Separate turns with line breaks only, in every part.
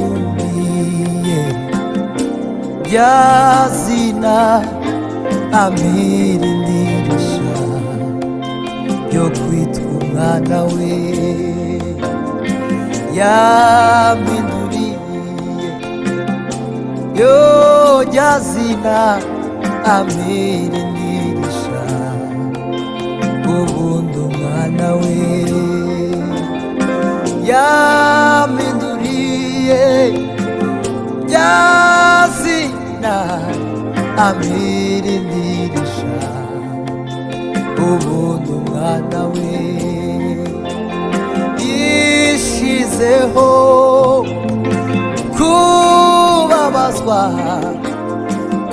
yampinduye rya zina amirindirisha ryo kwitwa umwana we. Yampinduriye yo rya zina amirindirisha ubundi umwana we. Yampinduriye rya zina amirindirisha ubundi umwana we. Yishizeho kubabazwa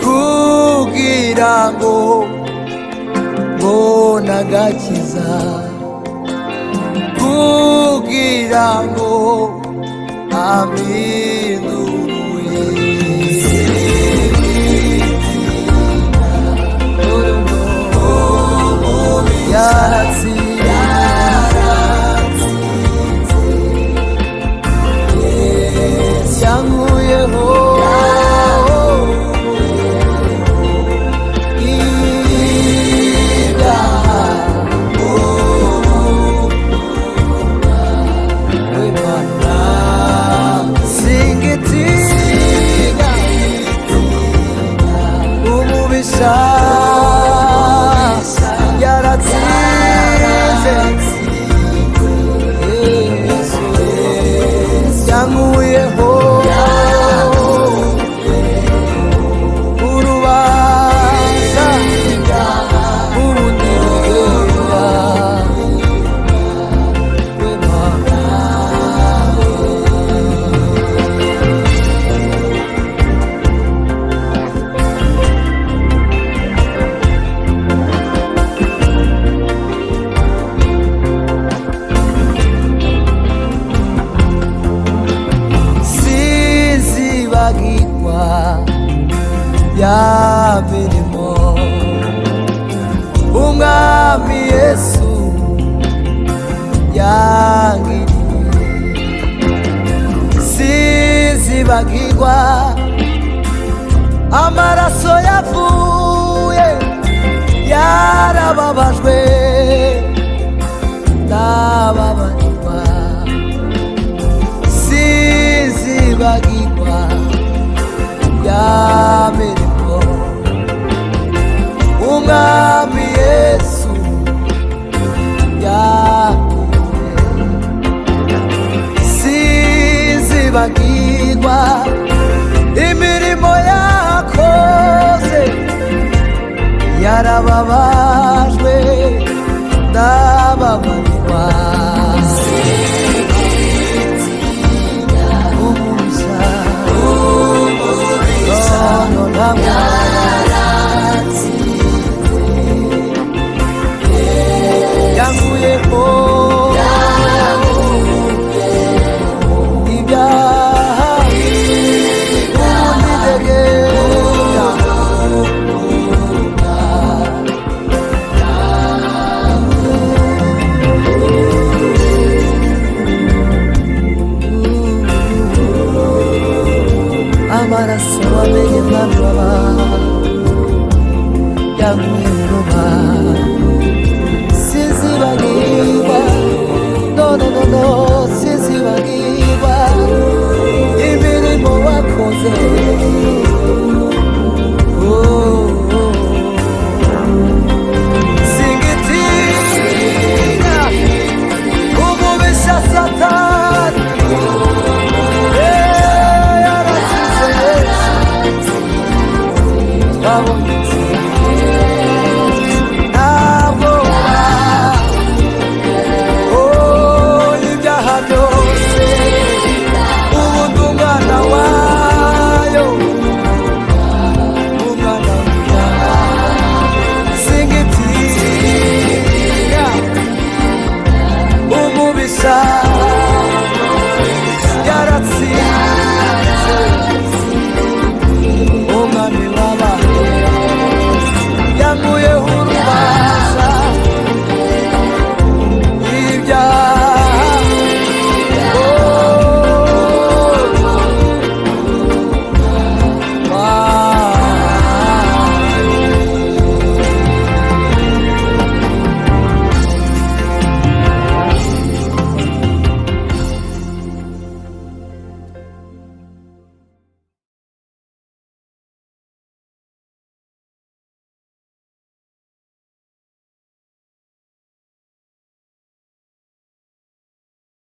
kugira ngo mbone agakiza, kugira ngo ampindure. Yaratsinze yankuyeho yaratsinze yankuyeho urubanza ubundi bugenda. Ya mirimo umwami Yesu yangiriye, sizibagirwa amaraso yavuye yarababajwe ndababarirwa. Sizibagirwa ya mirimo umwami Yesu yangiriye, sizibagirwa imirimo yakoze yarababajwe ndababarirwa. Yankuyeho ibyaha ubundi ndegera. Amaraso amenye ntababa yankuyeho sizibagirwa, no no no no.